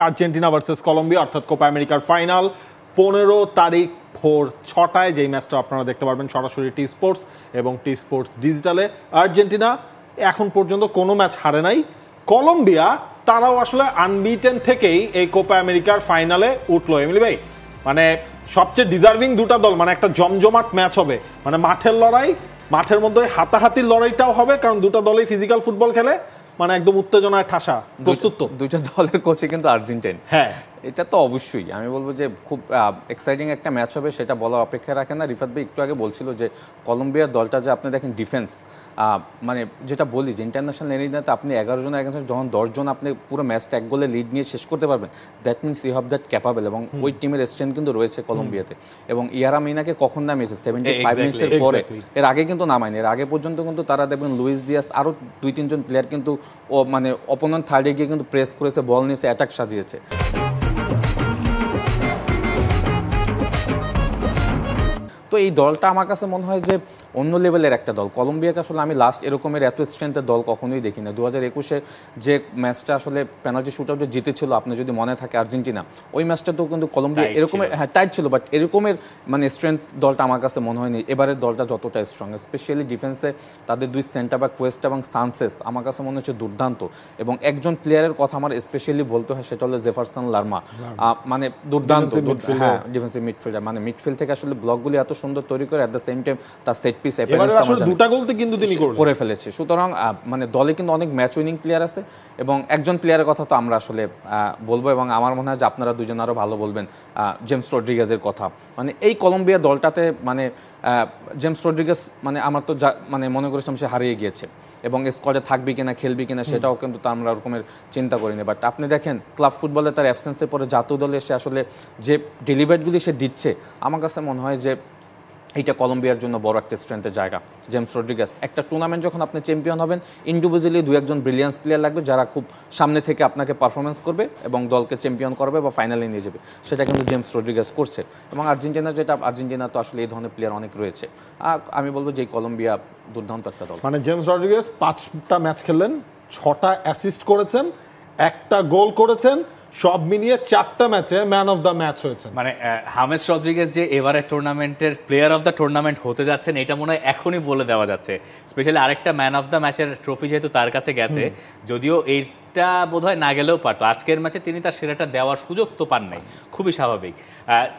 Argentina versus Colombia অর্থাৎ Copa আমেরিকার final 15 তারিখ ভোর 6টায়, যেই ম্যাচটা আপনারা দেখতে পারবেন সরাসরি টি স্পোর্টস এবং টি স্পোর্টস ডিজিটালে। আর্জেন্টিনা এখন পর্যন্ত কোনো ম্যাচ হারে নাই। কলম্বিয়া তারাও আসলে আনবিটেন থেকেই এই কোপা আমেরিকার ফাইনালে উঠলো। এমিলি ভাই, মানে সবচেয়ে ডিজার্ভিং দুটা দল, মানে একটা জমজমাট ম্যাচ হবে, মানে মাঠের লড়াই, মাঠের মধ্যে হাতাহাতির লড়াইটাও হবে, কারণ দুটা দলই ফিজিক্যাল ফুটবল খেলে, মানে একদম উত্তেজনায় ঠাসা। প্রস্তুত তো দুইটা দলের কোচই কিন্তু আর্জেন্টাইন। হ্যাঁ, এটা তো অবশ্যই আমি বলবো যে খুব এক্সাইটিং একটা ম্যাচ হবে, সেটা বলার অপেক্ষা রাখে না। রিফাত ভাই একটু আগে বলছিল যে কলম্বিয়ার দলটা যে আপনি দেখেন ডিফেন্স, মানে যেটা বলি যে ইন্টারন্যাশনাল এরিয়াতে আপনি 11 জন যখন 10 জন আপনি পুরো ম্যাচটা এক গোলে লিড নিয়ে শেষ করতে পারবেন, that means you have that capable, এবং ওই টিমের স্ট্রেংথ কিন্তু রয়েছে কলম্বিয়াতে। এবং ইয়ারা মিনাকে কখন নামিয়েছে 75 মিনিটসের পরে, এর আগে কিন্তু নামায়নি। এর আগে পর্যন্ত কিন্তু তারা দেখবেন লুইস দিয়াস আরও 2-3 জন প্লেয়ার কিন্তু মানে অপোনেন্ট থার্ডে গিয়ে কিন্তু প্রেস করেছে, বল নিয়েছে, অ্যাটাক সাজিয়েছে। তো এই দলটা আমার কাছে মনে হয় যে অন্য লেভেলের একটা দল। কলম্বিয়াকে আসলে আমি লাস্ট এরকমের এত স্ট্রেন্থের দল কখনোই দেখি না। 2021-এ যে ম্যাচটা আসলে পেনাল্টি শুট আউটে জিতেছিল, আপনি যদি মনে থাকে আর্জেন্টিনা, ওই ম্যাচটা তো কিন্তু কলম্বিয়া এরকমের টাইট ছিল, বাট এরকমের মানে স্ট্রেংথ দলটা আমার কাছে মনে হয়নি। এবারের দলটা যতটা স্ট্রং, স্পেশালি ডিফেন্সে তাদের দুই সেন্টার ব্যাক কোয়েস্ট এবং সানসেস আমার কাছে মনে হচ্ছে দুর্দান্ত। এবং একজন প্লেয়ারের কথা আমার স্পেশালি বলতে হয়, সেটা হলো জেফারসন লারমা, মানে দুর্দান্ত। হ্যাঁ, ডিফেন্সিভ মিডফিল্ডার, মানে মিডফিল্ড থেকে আসলে ব্লকগুলি এত সুন্দর তৈরি করে, অ্যাট দ্য সেম টাইম তার সেট পিস দুটা গোল কিন্তু তিনি করে ফেলেছে। সুতরাং মানে দলে কিন্তু অনেক ম্যাচ উইনিং প্লেয়ার আছে, এবং একজন প্লেয়ারের কথা তো আমরা আসলে বলবো, এবং আমার মনে হয় যে আপনারা দুজন আরও ভালো বলবেন, জেমস রড্রিগেজের কথা। মানে এই কলম্বিয়া দলটাতে মানে জেমস রড্রিগেজ মানে আমার তো মানে মনে করেছিলাম সে হারিয়ে গিয়েছে, এবং স্কোয়াডে থাকবি কিনা খেলবি কিনা সেটাও কিন্তু তো আমরা ওরকমের চিন্তা করিনি। বাট আপনি দেখেন ক্লাব ফুটবলে তার অ্যাবসেন্সের পরে জাতীয় দলে এসে আসলে যে ডেলিভারিগুলি সে দিচ্ছে, আমার কাছে মনে হয় যে এইটা কলম্বিয়ার জন্য বড় একটা স্ট্রেংথের জায়গা। জেমস রড্রিগেজ একটা টুর্নামেন্ট যখন আপনি চ্যাম্পিয়ন হবেন, ইন্ডিভিজুয়ালি 2-1 ব্রিলিয়ান্স প্লেয়ার লাগবে যারা খুব সামনে থেকে আপনাকে পারফরমেন্স করবে এবং দলকে চ্যাম্পিয়ন করবে বা ফাইনালে নিয়ে যাবে, সেটা কিন্তু জেমস রড্রিগেজ করছে। এবং আর্জেন্টিনা তো আসলে এই ধরনের প্লেয়ার অনেক রয়েছে। আর আমি বলবো যে কলম্বিয়া দুর্দান্ত একটা দল। মানে জেমস রড্রিগেজ 5টা ম্যাচ খেললেন, 6টা অ্যাসিস্ট করেছেন, 1টা গোল করেছেন, সব মিলিয়ে 4টা ম্যাচে ম্যান অফ দ্য ম্যাচ হয়েছে। মানে হামেস রড্রিগেজ যে এবারে টুর্নামেন্টের প্লেয়ার অফ দ্য টুর্নামেন্ট হতে যাচ্ছেন, এটা মনে হয় এখনই বলে দেওয়া যাচ্ছে। স্পেশালি আরেকটা ম্যান অফ দ্য ম্যাচের ট্রফি যেহেতু তার কাছে গেছে, যদিও এইটা বোধহয় না গেলেও পারতো, আজকের ম্যাচে তিনি তার সেরাটা দেওয়ার সুযোগ তো পান নাই, খুবই স্বাভাবিক।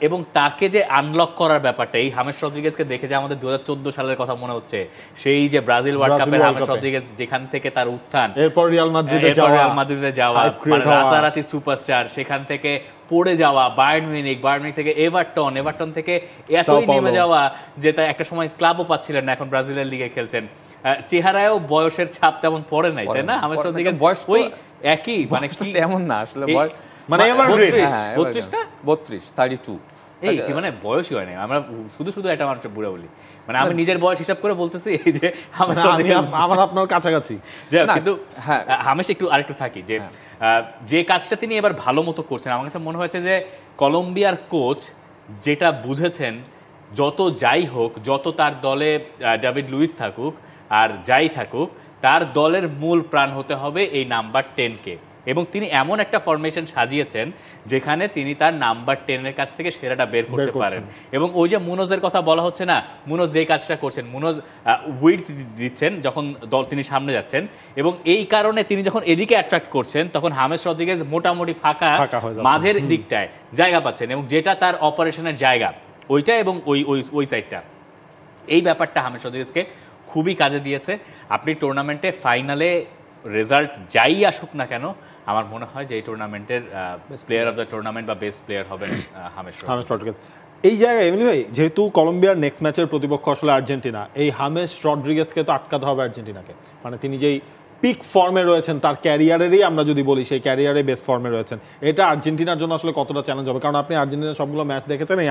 এবং তাকে যে আনলক করার ব্যাপারটা, এই হামেস রড্রিগেজকে দেখে যে আমাদের 2014 সালের কথা মনে হচ্ছে, সেই যে ব্রাজিল ওয়ার্ল্ড কাপের হামেস রড্রিগেজ, যেখান থেকে তার উত্থান, এরপর রিয়াল মাদ্রিদে যাওয়া, মানে রাতারাতি সুপারস্টার, সেখান থেকে পড়ে যাওয়া বায়ার্ন মিউনিখ থেকে এভারটন থেকে এতই নেমে যাওয়া যে তাই একটা সময় ক্লাবও পাচ্ছিলেন না, এখন ব্রাজিলের লিগে খেলছেন। চেহারায়ও বয়সের ছাপ তেমন পড়ে নাই, তাই না? হামেস রড্রিগেজ বয়স ওই একই, মানে কি তেমন না আসলে, মানে 32 এই কি মানে বয়সই হয় না। আমরা শুধু একটা মানুষের বুড়া বলি, মানে আমি নিজের বয়স হিসাব করে বলতেছি এই যে আমার আপনার কাছাকাছি। কিন্তু হামেশ একটু আরেকটু থাকি যে যে কাজটা তিনি এবার ভালো মতো করছেন, আমার কাছে মনে হয়েছে যে কলম্বিয়ার কোচ যেটা বুঝেছেন, যত যাই হোক, যত তার দলে ডেভিড লুইস থাকুক আর যাই থাকুক, তার দলের মূল প্রাণ হতে হবে এই নাম্বার 10-কে। এবং তিনি এমন একটা ফরমেশন সাজিয়েছেন যেখানে তিনি তার নাম্বার 10-এর কাছ থেকে সেরাটা বের করতে পারেন। এবং ওই যে মুনোজের কথা বলা হচ্ছে না, মুনোজ যে কাজটা করছেন, মুনোজ উইডথ দিচ্ছেন যখন দল তিনি সামনে যাচ্ছেন, এবং এই কারণে তিনি যখন এদিকে অ্যাট্রাক্ট করছেন, তখন হামেস রড্রিগেজ মোটামুটি ফাঁকা মাঝের দিকটায় জায়গা পাচ্ছেন, এবং যেটা তার অপারেশনের জায়গা ওইটা, এবং ওই সাইডটা, এই ব্যাপারটা হামেস রড্রিগেজকে খুবই কাজে দিয়েছে। আপনি টুর্নামেন্টে ফাইনালে রেজাল্ট যাই আসুক না কেন, আমার মনে হয় যে এই টুর্নামেন্টের প্লেয়ার অফ দ্য টুর্নামেন্ট বা বেস্ট প্লেয়ার হবেন হামেস রড্রিগেজ। এই জায়গায় এমনি ভাই, যেহেতু কলম্বিয়ার নেক্সট ম্যাচের প্রতিপক্ষ আসলে আর্জেন্টিনা, এই হামেস রড্রিগেজকে তো আটকাতে হবে আর্জেন্টিনাকে। মানে তিনি যেই পিক ফর্মে রয়েছেন, তার ক্যারিয়ারেরই আমরা যদি বলি, সেই ক্যারিয়ারে বেস্ট ফর্মে রয়েছেন, এটা আর্জেন্টিনার জন্য আসলে কতটা চ্যালেঞ্জ হবে? কারণ আপনি আর্জেন্টিনার সবগুলো ম্যাচ দেখেছেন, এই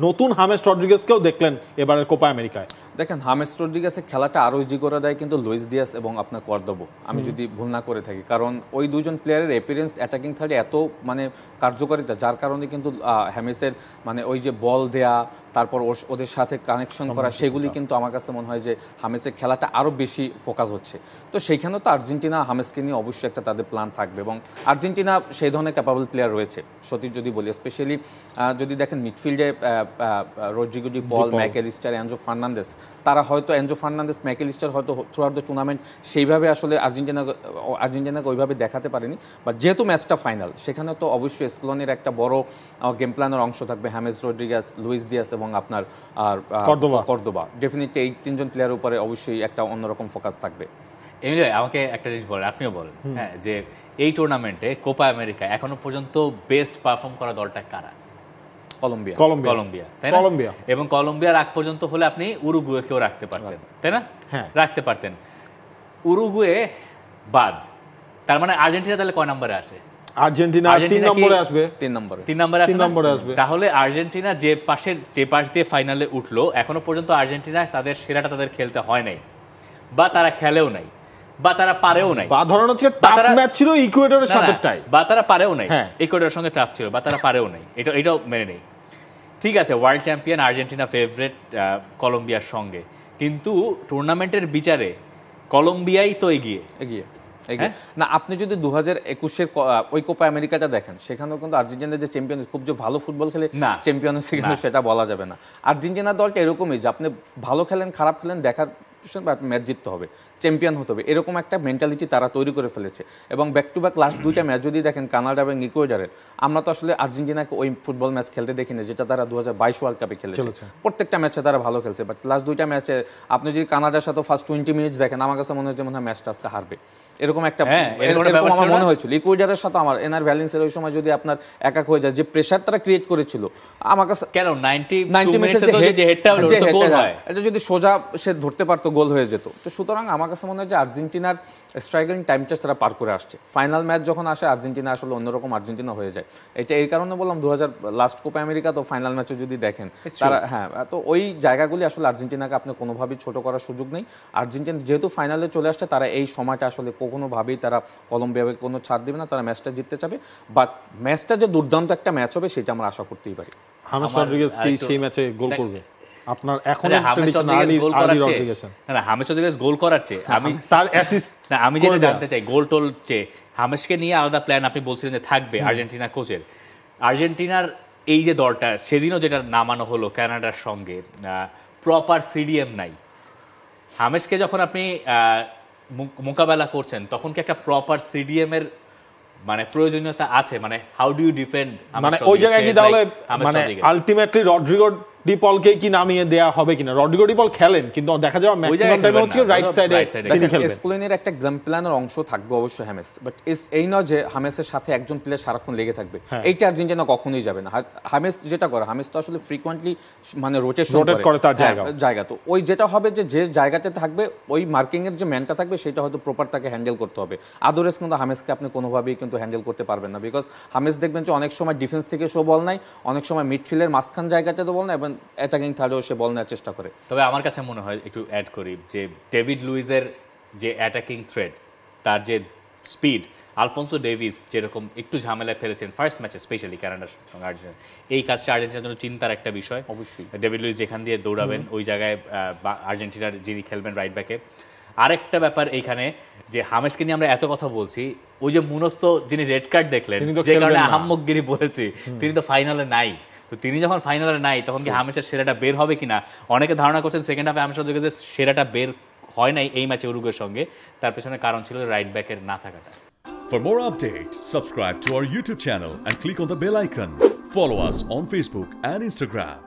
নতুন হামেস রড্রিগেজকেও দেখলেন এবারের কোপা আমেরিকায়। দেখেন হামেস রদ্রিগেজের খেলাটা আরও ইজি করে দেয় কিন্তু লুইস দিয়াস এবং আপনার কর্দোবা, আমি যদি ভুল না করে থাকি, কারণ ওই দুজন প্লেয়ারের অ্যাপিয়ারেন্স অ্যাটাকিং থার্ডে এত মানে কার্যকারিতা, যার কারণে কিন্তু হ্যামেসের মানে ওই যে বল দেয়া, তারপর ওদের সাথে কানেকশন করা, সেগুলি কিন্তু আমার কাছে মনে হয় যে হামেসের খেলাটা আরও বেশি ফোকাস হচ্ছে। তো সেইখানেও তো আর্জেন্টিনা হামেসকে নিয়ে অবশ্যই একটা তাদের প্ল্যান থাকবে, এবং আর্জেন্টিনা সেই ধরনের ক্যাপাবল প্লেয়ার রয়েছে সত্যি যদি বলি, স্পেশালি যদি দেখেন মিডফিল্ডে রদ্রিগো ডি পল, ম্যাকঅ্যালিস্টার, এনজো ফার্নান্দেস, তারা হয়তো এনজো ফার্নান্দেস, ম্যাকঅ্যালিস্টার হয়তো থ্রু আউট দ্য টুর্নামেন্ট সেইভাবে আসলে আর্জেন্টিনাকে ওইভাবে দেখাতে পারেনি, বা যেহেতু ম্যাচটা ফাইনাল সেখানে তো অবশ্যই স্কলনের একটা বড় গেম প্ল্যানের অংশ থাকবে, হ্যামেস রদ্রিগেজ, লুইস দিয়াস এবং আপনার আর কর্দোবা, ডেফিনেটলি এই তিনজন প্লেয়ারের উপরে অবশ্যই একটা অন্যরকম ফোকাস থাকবে। এমনি আমাকে একটা জিনিস বলেন, আপনিও বলেন, হ্যাঁ, যে এই টুর্নামেন্টে কোপা আমেরিকা এখনো পর্যন্ত বেস্ট পারফর্ম করা দলটা কারা? কলম্বিয়া, তাই না? এবং কলম্বিয়ার আগ পর্যন্ত হলে আপনি উরুগুয়েকেও রাখতে পারতেন, তাই না? রাখতে পারতেন। উরুগুয়ে বাদ, তার মানে আর্জেন্টিনা তাহলে কয় নম্বরে আসে? আর্জেন্টিনা 3 নম্বরে আসবে। 3 নম্বরে আসবে। তাহলে আর্জেন্টিনা যে পাশ দিয়ে ফাইনালে উঠলো, এখনো পর্যন্ত আর্জেন্টিনা তাদের সেরাটা তাদের খেলতে হয় নাই, বা তারা খেলেও নাই, বা তারা পারেও নাই, বা ধরনের হচ্ছে টাফ ম্যাচ ছিল ইকুয়েডরের সাথে টাই, বা তারা পারেও নাই, ইকুয়েডরের সঙ্গে টাফ ছিল, বা তারা পারেও নাই, এটাও মেনে নেই। ঠিক আছে, ওয়ার্ল্ড চ্যাম্পিয়ন আর্জেন্টিনা ফেভারিট কলম্বিয়ার সঙ্গে, কিন্তু টুর্নামেন্টের বিচারে কলম্বিয়াই তো এগিয়ে। না, আপনি যদি 2021-এর ওই কোপা আমেরিকাটা দেখেন, সেখানেও কিন্তু আর্জেন্টিনা যে চ্যাম্পিয়ন, খুব যে ভালো ফুটবল খেলে চ্যাম্পিয়ন হচ্ছে কিন্তু সেটা বলা যাবে না। আর্জেন্টিনা দলটা এরকমই যে আপনি ভালো খেলেন, খারাপ খেলেন, দেখার ম্যাচ জিততে হবে, চ্যাম্পিয়ন হতে হবে, এরকম একটা মেন্টালিটি তারা তৈরি করে ফেলেছে। এবং ব্যাক টু ব্যাক লাস্ট 2টা ম্যাচ যদি দেখেন কানাডা এবং ইকুয়েডরের, আমরা তো আসলে আর্জেন্টিনাকে ওই ফুটবল ম্যাচ খেলতে দেখিনি যেটা তারা 2022 ওয়ার্ল্ড কাপে খেলেছে। প্রত্যেকটা ম্যাচে তারা ভালো খেলছে, বাট লাস্ট 2টা ম্যাচে আপনি যদি কানাডার সাথে ফার্স্ট 20 মিনিটস দেখেন, আমার কাছে মনে হচ্ছে ম্যাচটা আজকে হারবে, এরকম একটা আমার মনে হয়েছিল। ইকুয়েডরের সাথে আমার এনার ভ্যালেন্সের ওই সময় যদি আপনার একাক হয়ে যায়, যে প্রেসার তারা ক্রিয়েট করেছিল, আমার কাছে কেন 90 মিনিটে যে হেডটা হলো তো গোল হয়, এটা যদি সোজা সে ধরতে পারতো গোল হয়ে যেত। তো সুতরাং আমার কাছে মনে হয় যে আর্জেন্টিনার স্ট্রাইকিং টাইমটা তারা পার করে আসছে। ফাইনাল ম্যাচ যখন আসে আর্জেন্টিনা আসলে অন্যরকম আর্জেন্টিনা হয়ে যায়। এটা এই কারণে বললাম 2000 লাস্ট কোপা আমেরিকা তো ফাইনাল ম্যাচে যদি দেখেন তারা, হ্যাঁ, তো ওই জায়গাগুলি আসলে আর্জেন্টিনাকে আপনি কোনোভাবেই ছোট করার সুযোগ নেই। আর্জেন্টিনা যেহেতু ফাইনালে চলে আসছে, তারা এই সময়টা আসলে কোনোভাবেই তারা কলম্বিয়াকে কোনো ছাড় দেবে না, তারা ম্যাচটা জিততে চাবে। বাট ম্যাচটা যে দুর্দান্ত একটা ম্যাচ হবে সেটা আমরা আশা করতেই পারি। হামেস রদ্রিগেজ কি সেই ম্যাচে গোল করবে? আপনার এখন হামেস রদ্রিগেজ গোল করার চেয়ে আমি যেটা জানতে চাই, গোল টোল চেয়ে হামেসকে নিয়ে আলাদা প্ল্যান আপনি বলছিলেন যে থাকবে আর্জেন্টিনা কোচের। আর্জেন্টিনার এই যে দলটা সেদিনও যেটা নামানো হলো কানাডার সঙ্গে, প্রপার সিডিএম নাই। হামেসকে যখন আপনি মোকাবেলা করছেন তখন কি একটা প্রপার সিডিএম এর মানে প্রয়োজনীয়তা আছে? মানে হাউ ডু ইউ ডিফেন্ড, মানে ওই জায়গায় কি তাহলে মানে আলটিমেটলি রদ্রিগো ডি পলকে কি নামিয়ে দেয়া হবে কিনা? রদ্রিগো ডি পল খেলেন কিন্তু দেখা যায় ম্যাক্সিমাম টাইমে হচ্ছে রাইট সাইডে তিনি খেলবেন। স্কোলেনের একটা গেম প্ল্যানের অংশ থাকবে অবশ্যই হামেস, বাট এই নয় যে হামেসের সাথে একজন প্লেয়ার সারাক্ষণ লেগে থাকবে, এইটা আর্জেন্টিনা কখনোই যাবে না। হামেস যেটা করে, হামেস তো আসলে ফ্রিকোয়েন্টলি মানে রোটেট করে তার জায়গা, তো ওই যেটা হবে যে জায়গাতে থাকবে ওই মার্কিং এর যে ম্যানটা থাকবে সেটা হয়তো প্রপার তাকে হ্যান্ডেল করতে হবে। আদারওয়াইজ কিন্তু হামেসকে আপনি কোনোভাবেই কিন্তু হ্যান্ডেল করতে পারবেন না, বিকজ হামেস দেখবেন যে অনেক সময় ডিফেন্স থেকে শো বল নাই, অনেক সময় মিডফিল্ডের মাঝখান জায়গাতে তো বল না, এবং অ্যাটাকিং থার্ডেও সে বল নেওয়ার চেষ্টা করে। তবে আমার কাছে মনে হয় একটু অ্যাড করি যে ডেভিড লুইজের যে অ্যাটাকিং থ্রেড, তার যে স্পিড, আলফোনসো ডেভিস যেরকম একটু ঝামেলায় ফেলেছেন ফার্স্ট ম্যাচে স্পেশালি কানাডার সঙ্গে আর্জেন্টিনা, এই কাজটা আর্জেন্টিনার জন্য চিন্তার একটা বিষয়। অবশ্যই ডেভিড লুইজ যেখান দিয়ে দৌড়াবেন ওই জায়গায় আর্জেন্টিনার যিনি খেলবেন রাইট ব্যাকে। আরেকটা ব্যাপার এইখানে যে হামেসকে নিয়ে আমরা এত কথা বলছি, ওই যে মুনস্ত যিনি রেড কার্ড দেখলেন, যে কারণে আহাম্মকগিরি বলেছি, তিনি তো ফাইনালে নাই। তো তিনি যখন ফাইনালে নাই তখন কি হামেসের সেরাটা বের হবে কিনা? অনেকে ধারণা করছেন সেকেন্ড হাফে হামেস রদ্রিগেজের সেরাটা বের হয় নাই এই ম্যাচে উরুগুয়ের সঙ্গে, তার পেছনে কারণ ছিল রাইট ব্যাকের না থাকাটা। For more updates, subscribe to our YouTube channel and click on the bell icon. Follow us on Facebook and Instagram.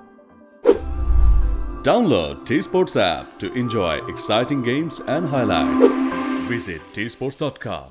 Download T-Sports app to enjoy exciting games and highlights. Visit tsports.com.